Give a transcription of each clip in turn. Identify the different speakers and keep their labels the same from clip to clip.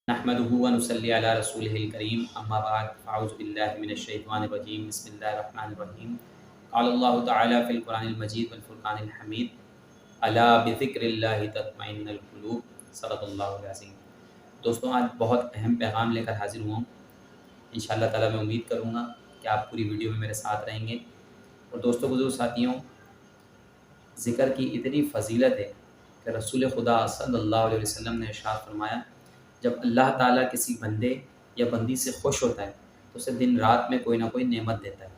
Speaker 1: نحمده ونصلي على رسوله الكريم اما بعد فاعوذ بالله من الشيطان الرجيم بسم الله الرحمن الرحيم قال الله تعالى في القرآن المجيد والفرقان الحميد الا بذكر الله تطمئن القلوب صدق اللہ العظیم۔ دوستوں، آج بہت اہم پیغام لے کر حاضر ہوا ہوں۔ انشاءاللہ تعالیٰ میں امید کروں گا کہ آپ پوری ویڈیو میں میرے ساتھ رہیں گے۔ اور دوستوں، بزرگ ساتھیوں، ذکر کی اتنی فضیلت ہے کہ رسول خدا صلی اللہ علیہ وسلم نے ارشاد فرمایا، جب اللہ تعالیٰ کسی بندے یا بندی سے خوش ہوتا ہے تو اسے دن رات میں کوئی نہ کوئی نعمت دیتا ہے۔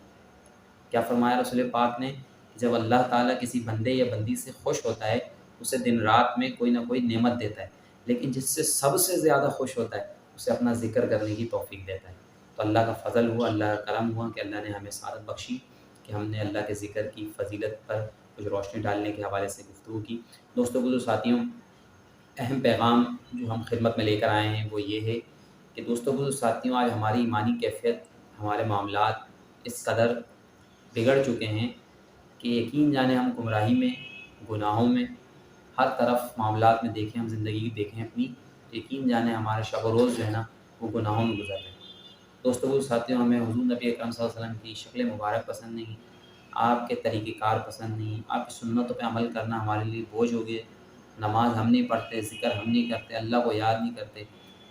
Speaker 1: کیا فرمایا رسول پاک نے؟ جب اللہ تعالیٰ کسی بندے یا بندی سے خوش ہوتا ہے اسے دن رات میں کوئی نہ کوئی نعمت دیتا ہے، لیکن جس سے سب سے زیادہ خوش ہوتا ہے اسے اپنا ذکر کرنے کی توفیق دیتا ہے۔ تو اللہ کا فضل ہوا، اللہ کا کرم ہوا کہ اللہ نے ہمیں سعادت بخشی کہ ہم نے اللہ کے ذکر کی فضیلت پر کچھ روشنی ڈالنے کے حوالے سے گفتگو کی۔ دوستوں، بزرگ ساتھیوں، اہم پیغام جو ہم خدمت میں لے کر آئے ہیں وہ یہ ہے کہ دوستوں، بزرگ ساتھیوں، آج ہماری ایمانی کیفیت، ہمارے معاملات اس قدر بگڑ چکے ہیں کہ یقین جانے ہم گمراہی میں، گناہوں میں، ہر طرف معاملات میں دیکھیں، ہم زندگی دیکھیں اپنی، یقین جانے ہمارے شب و روز جو ہے نا وہ گناہوں میں گزر رہے ہیں۔ دوستوں، بزرگ ساتھیوں، ہمیں حضور نبی اکرم صلی اللہ علیہ وسلم کی شکل مبارک پسند نہیں، آپ کے طریقہ کار پسند نہیں، آپ کی سنتوں پہ عمل کرنا ہمارے لیے بوجھ ہو گئے۔ نماز ہم نہیں پڑھتے، ذکر ہم نہیں کرتے، اللہ کو یاد نہیں کرتے،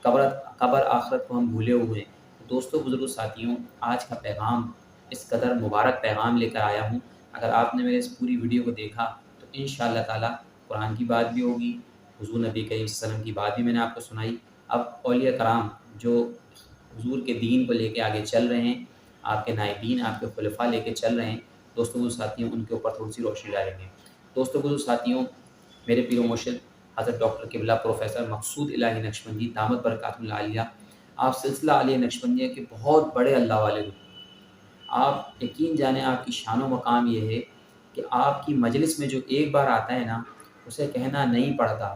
Speaker 1: قبر آخرت کو ہم بھولے ہوئے ہیں۔ دوستوں، بزرگ ساتھیوں، آج کا پیغام اس قدر مبارک پیغام لے کر آیا ہوں۔ اگر آپ نے میرے اس پوری ویڈیو کو دیکھا تو انشاءاللہ تعالی قرآن کی بات بھی ہوگی، حضور نبی کریم صلی اللہ علیہ وسلم کی بات بھی میں نے آپ کو سنائی۔ اب اولیاء کرام جو حضور کے دین کو لے کے آگے چل رہے ہیں، آپ کے نائبین، آپ کے خلفاء لے کے چل رہے ہیں، دوستوں بزرگ ساتھیوں، ان کے اوپر تھوڑی سی روشنی ڈالیں گے۔ دوستوں بزرگ ساتھیوں، میرے پیر و مرشد حضرت ڈاکٹر قبلہ پروفیسر مقصود الہی نقشبندی دامت برکاتہ العالیہ، آپ سلسلہ علی نقشبندیہ کے بہت بڑے اللہ والے لوگ۔ آپ یقین جانیں، آپ کی شان و مقام یہ ہے کہ آپ کی مجلس میں جو ایک بار آتا ہے نا، اسے کہنا نہیں پڑتا،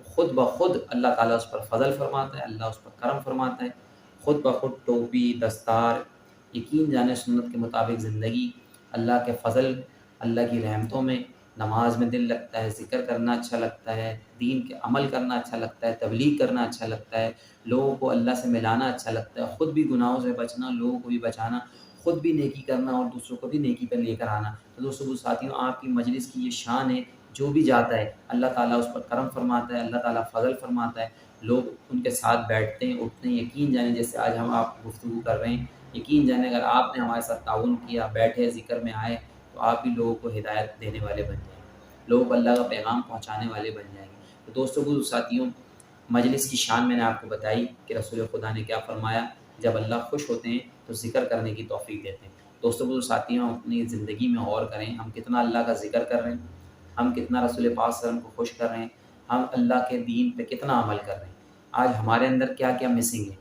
Speaker 1: خود بخود اللہ تعالیٰ اس پر فضل فرماتا ہے، اللہ اس پر کرم فرماتا ہے، خود بخود ٹوپی، دستار، یقین جانے سنت کے مطابق زندگی، اللہ کے فضل، اللہ کی رحمتوں میں نماز میں دل لگتا ہے، ذکر کرنا اچھا لگتا ہے، دین کے عمل کرنا اچھا لگتا ہے، تبلیغ کرنا اچھا لگتا ہے، لوگوں کو اللہ سے ملانا اچھا لگتا ہے، خود بھی گناہوں سے بچنا، لوگوں کو بھی بچانا، خود بھی نیکی کرنا اور دوسروں کو بھی نیکی پر لے کر آنا۔ تو دوستوں ساتھیوں، آپ کی مجلس کی یہ شان ہے، جو بھی جاتا ہے اللہ تعالیٰ اس پر کرم فرماتا ہے، اللہ تعالیٰ فضل فرماتا ہے، لوگ ان کے ساتھ بیٹھتے ہیں، اٹھتے ہیں۔ یقین جانے جیسے آج ہم آپ گفتگو کر رہے ہیں، یقین جانے اگر آپ نے ہمارے ساتھ تعاون کیا، بیٹھے، ذکر میں آئے، تو آپ بھی لوگوں کو ہدایت دینے والے بن جائیں گے، لوگوں کو اللہ کا پیغام پہنچانے والے بن جائیں گے۔ تو دوستوں بزرگ ساتھیوں، مجلس کی شان میں نے آپ کو بتائی کہ رسول خدا نے کیا فرمایا، جب اللہ خوش ہوتے ہیں تو ذکر کرنے کی توفیق دیتے ہیں۔ دوستوں بزرگ ساتھیوں، ہم اپنی زندگی میں غور کریں، ہم کتنا اللہ کا ذکر کر رہے ہیں، ہم کتنا رسول پاک صلی اللہ علیہ وسلم کو خوش کر رہے ہیں، ہم اللہ کے دین پہ کتنا عمل کر رہے ہیں۔ آج ہمارے اندر کیا کیا مسنگ ہے۔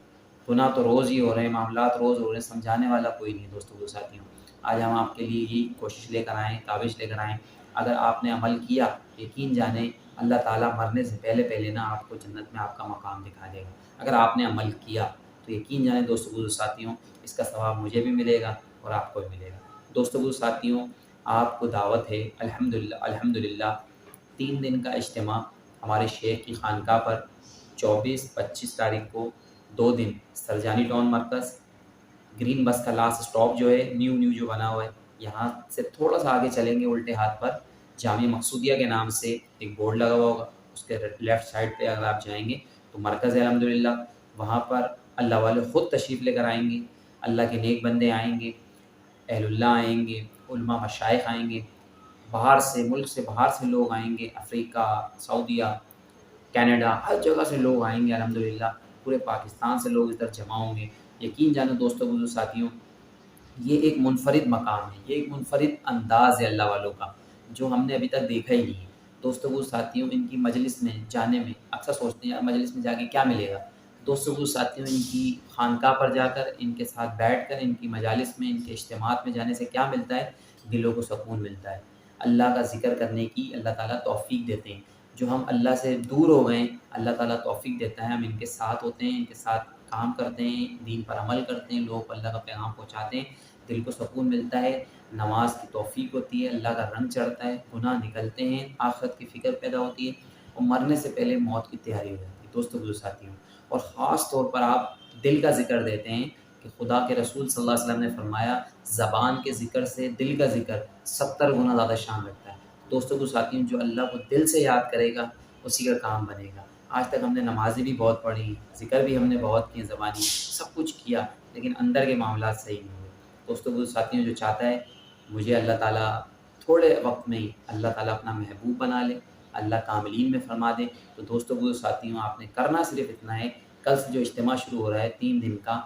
Speaker 1: گناہ تو روز ہی ہو رہے ہیں، معاملات روز ہو رہے ہیں، سمجھانے والا کوئی نہیں۔ دوستوں بزرگ ساتھیوں، آج ہم آپ کے لیے یہ کوشش لے کر آئیں، کاوش لے کر آئیں، اگر آپ نے عمل کیا، یقین جانیں اللہ تعالیٰ مرنے سے پہلے پہلے نا آپ کو جنت میں آپ کا مقام دکھا دے گا۔ اگر آپ نے عمل کیا تو یقین جانیں دوستوں بزرگ ساتھیوں، اس کا ثواب مجھے بھی ملے گا اور آپ کو بھی ملے گا۔ دوستوں بزرگ ساتھیوں، آپ کو دعوت ہے، الحمدللہ 3 دن کا اجتماع ہمارے شیخ کی خانقاہ پر 24-25 تاریخ کو 2 دن، سرجانی ٹاؤن مرکز، گرین بس کا لاسٹ اسٹاپ جو ہے نیو جو بنا ہوا ہے، یہاں سے تھوڑا سا آگے چلیں گے، الٹے ہاتھ پر جامع مقصودیہ کے نام سے ایک بورڈ لگا ہوا ہوگا، اس کے لیفٹ سائڈ پہ اگر آپ جائیں گے تو مرکز ہے الحمدللہ۔ وہاں پر اللہ والے خود تشریف لے کر آئیں گے، اللہ کے نیک بندے آئیں گے، اہل اللہ آئیں گے، علماء مشائخ آئیں گے، باہر سے، ملک سے باہر سے لوگ آئیں گے، افریقہ، سعودیہ، کینیڈا، ہر جگہ سے لوگ آئیں گے الحمدللہ، پورے پاکستان سے لوگ ادھر جمع ہوں گے۔ یقین جانو دوستوں بزرگ ساتھیوں، یہ ایک منفرد مقام ہے، یہ ایک منفرد انداز ہے اللہ والوں کا، جو ہم نے ابھی تک دیکھا ہی نہیں ہے۔ دوستوں بزرگ ساتھیوں، ان کی مجلس میں جانے میں اکثر سوچتے ہیں یار مجلس میں جا کے کیا ملے گا۔ دوستوں بزرگ ساتھیوں، ان کی خانقاہ پر جا کر، ان کے ساتھ بیٹھ کر، ان کی مجالس میں، ان کے اجتماعات میں جانے سے کیا ملتا ہے؟ دلوں کو سکون ملتا ہے، اللہ کا ذکر کرنے کی اللہ تعالیٰ توفیق دیتے ہیں۔ جو ہم اللہ سے دور ہو گئے ہیں، اللہ تعالیٰ توفیق دیتا ہے، ہم ان کے ساتھ ہوتے ہیں، ان کے ساتھ کام کرتے ہیں، دین پر عمل کرتے ہیں، لوگوں کو اللہ کا پیغام پہنچاتے ہیں، دل کو سکون ملتا ہے، نماز کی توفیق ہوتی ہے، اللہ کا رنگ چڑھتا ہے، گناہ نکلتے ہیں، آخرت کی فکر پیدا ہوتی ہے، اور مرنے سے پہلے موت کی تیاری ہو جاتی ہے۔ دوستوں بزرگ ساتھیوں، اور خاص طور پر آپ دل کا ذکر دیتے ہیں کہ خدا کے رسول صلی اللہ علیہ وسلم نے فرمایا زبان کے ذکر سے دل کا ذکر 70 گنا زیادہ شان رکھتا ہے۔ دوستوں کو ساتھیوں، جو اللہ کو دل سے یاد کرے گا اسی کا کام بنے گا۔ آج تک ہم نے نمازیں بھی بہت پڑھی، ذکر بھی ہم نے بہت کی، زبانی سب کچھ کیا، لیکن اندر کے معاملات صحیح نہیں ہوئے۔ دوستوں کو ساتھیوں، جو چاہتا ہے مجھے اللہ تعالیٰ تھوڑے وقت میں ہی اللہ تعالیٰ اپنا محبوب بنا لے، اللہ کاملین میں فرما دے، تو دوستوں کو ساتھیوں آپ نے کرنا صرف اتنا ہے، کل سے جو اجتماع شروع ہو رہا ہے 3 دن کا،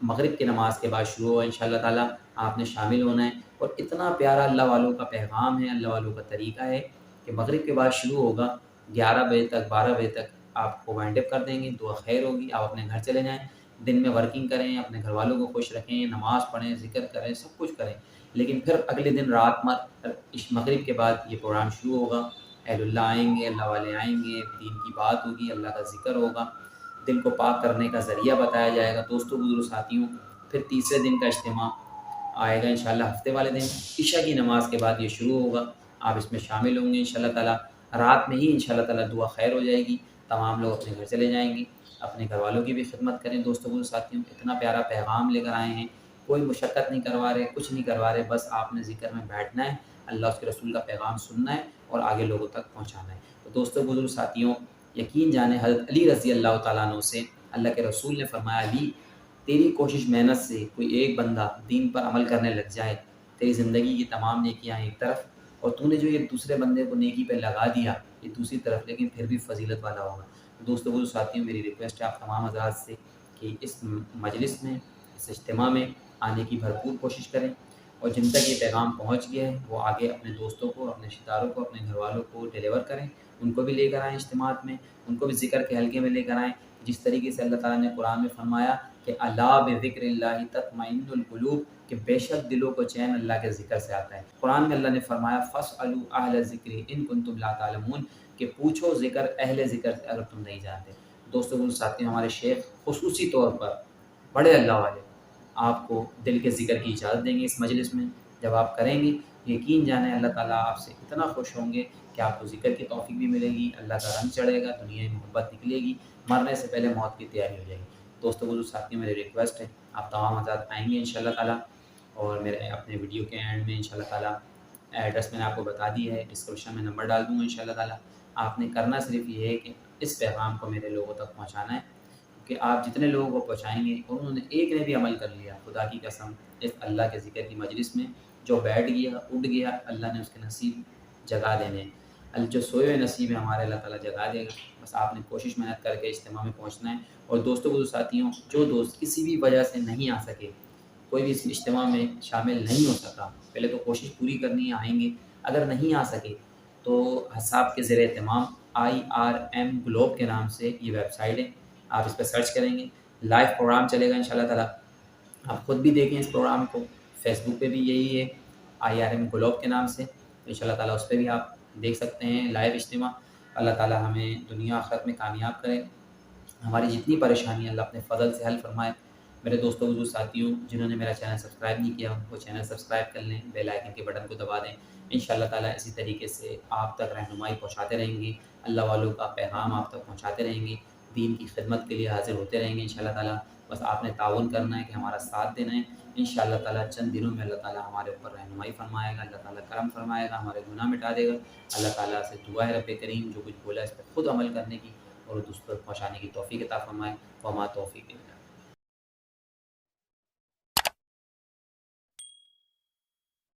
Speaker 1: مغرب کی نماز کے بعد شروع ہوا ان شاء اللہ تعالیٰ، آپ نے شامل ہونا ہے۔ اور اتنا پیارا اللہ والوں کا پیغام ہے، اللہ والوں کا طریقہ ہے کہ مغرب کے بعد شروع ہوگا، 11 بجے تک 12 بجے تک آپ کو وائنڈ اپ کر دیں گے، دعا خیر ہوگی، آپ اپنے گھر چلے جائیں، دن میں ورکنگ کریں، اپنے گھر والوں کو خوش رکھیں، نماز پڑھیں، ذکر کریں، سب کچھ کریں، لیکن پھر اگلے دن رات مغرب کے بعد یہ پروگرام شروع ہوگا، اہل اللہ آئیں گے، اللہ والے آئیں گے، دین کی بات ہوگی، اللہ کا ذکر ہوگا، دل کو پاک کرنے کا ذریعہ بتایا جائے گا۔ دوستوں بزرگ ساتھیوں، پھر تیسرے دن کا اجتماع آئے گا انشاءاللہ ہفتے والے دن، عشاء کی نماز کے بعد یہ شروع ہوگا، آپ اس میں شامل ہوں گے انشاءاللہ تعالیٰ۔ رات میں ہی انشاءاللہ تعالیٰ دعا خیر ہو جائے گی، تمام لوگ اپنے گھر چلے جائیں گے، اپنے گھر والوں کی بھی خدمت کریں۔ دوستوں بزرگ ساتھیوں، اتنا پیارا پیغام لے کر آئے ہیں، کوئی مشقت نہیں کروا رہے، کچھ نہیں کروا رہے، بس آپ نے ذکر میں بیٹھنا ہے، اللہ اس کے رسول کا پیغام سننا ہے اور آگے لوگوں تک پہنچانا ہے۔ تو دوستوں بزرگ ساتھیوں، یقین جانیں حضرت علی رضی اللہ تعالیٰ عنہ سے اللہ کے رسول نے فرمایا، علی تیری کوشش محنت سے کوئی ایک بندہ دین پر عمل کرنے لگ جائے، تیری زندگی کی تمام نیکیاں ایک طرف، اور تو نے جو یہ دوسرے بندے کو نیکی پہ لگا دیا یہ دوسری طرف، لیکن پھر بھی فضیلت والا ہوگا۔ دوستوں بزرگ ساتھیوں، میری ریکویسٹ ہے آپ تمام حضرات سے کہ اس مجلس میں، اس اجتماع میں آنے کی بھرپور کوشش کریں، اور جن تک یہ پیغام پہنچ گیا ہے وہ آگے اپنے دوستوں کو، اپنے رشتہ داروں کو، اپنے گھر والوں کو ڈیلیور کریں، ان کو بھی لے کر آئیں اجتماعات میں، ان کو بھی ذکر کے حلقے میں لے کر آئیں، جس طریقے سے اللہ تعالیٰ نے قرآن میں فرمایا کہ الا بذکر اللہ تطمئن القلوب، کہ بے شک دلوں کو چین اللہ کے ذکر سے آتا ہے۔ قرآن میں اللہ نے فرمایا فاسألوا اہل الذکر ان کنتم لا تعلمون، کہ پوچھو ذکر اہل ذکر سے اگر تم نہیں جانتے۔ دوستوں کو ساتھیوں، ہمارے شیخ خصوصی طور پر بڑے اللہ والے آپ کو دل کے ذکر کی اجازت دیں گے اس مجلس میں، جب آپ کریں گے یقین جانیں اللہ تعالیٰ آپ سے اتنا خوش ہوں گے کہ آپ کو ذکر کی توفیق بھی ملے گی، اللہ کا رنگ چڑھے گا، دنیا میں محبت نکلے گی، مرنے سے پہلے موت کی تیاری ہو جائے گی۔ دوستوں بزرگ ساتھیوں، میری ریکویسٹ ہے آپ تمام حضرات آئیں گے انشاءاللہ تعالیٰ، اور میرے اپنے ویڈیو کے اینڈ میں انشاءاللہ تعالیٰ ایڈریس میں نے آپ کو بتا دی ہے، ڈسکرپشن میں نمبر ڈال دوں گا انشاءاللہ تعالیٰ۔ آپ نے کرنا صرف یہ ہے کہ اس پیغام کو میرے لوگوں تک پہنچانا ہے، کہ آپ جتنے لوگوں کو پہنچائیں گے اور انہوں نے ایک نے بھی عمل کر لیا، خدا کی قسم اس اللہ کے ذکر کی مجلس میں جو بیٹھ گیا اٹھ گیا، اللہ نے اس کے نصیب جگا دینے ہیں، جو سوئے ہوئے نصیب ہے ہمارے اللہ تعالیٰ جگا دے گا۔ بس آپ نے کوشش محنت کر کے اجتماع میں پہنچنا ہے۔ اور دوستوں کو ساتھیوں، جو دوست کسی بھی وجہ سے نہیں آ سکے، کوئی بھی اس اجتماع میں شامل نہیں ہو سکا، پہلے تو کوشش پوری کرنی ہے، آئیں گے، اگر نہیں آ سکے تو حساب کے زیر اہتمام IRM گلوب کے نام سے یہ ویب سائٹ ہے، آپ اس پہ سرچ کریں گے، لائیو پروگرام چلے گا انشاءاللہ تعالیٰ، آپ خود بھی دیکھیں اس پروگرام کو، فیس بک پہ بھی یہی ہے IRM گلوب کے نام سے، انشاءاللہ تعالیٰ اس پہ بھی آپ دیکھ سکتے ہیں لائیو اجتماع۔ اللہ تعالیٰ ہمیں دنیا آخرت میں کامیاب کرے، ہماری جتنی پریشانیاں اللہ اپنے فضل سے حل فرمائے۔ میرے دوستوں بزرگ ساتھیوں، جنہوں نے میرا چینل سبسکرائب نہیں کیا وہ چینل سبسکرائب کر لیں، بیل آئکن کے بٹن کو دبا دیں، انشاءاللہ تعالیٰ اسی طریقے سے آپ تک رہنمائی پہنچاتے رہیں گے، اللہ والوں کا پیغام آپ تک پہنچاتے رہیں گے، دین کی خدمت کے لیے حاضر ہوتے رہیں گے انشاءاللہ تعالیٰ۔ بس آپ نے تعاون کرنا ہے کہ ہمارا ساتھ دینا ہے، انشاءاللہ تعالیٰ چند دنوں میں اللہ تعالیٰ ہمارے اوپر رہنمائی فرمائے گا، اللہ تعالیٰ کرم فرمائے گا، ہمارے گناہ مٹا دے گا۔ اللہ تعالیٰ سے دعا ہے رب کریم جو کچھ بولا اس پہ خود عمل کرنے کی اور دوسروں تک پہنچانے کی توفیق عطا فرمائے۔ وما توفیق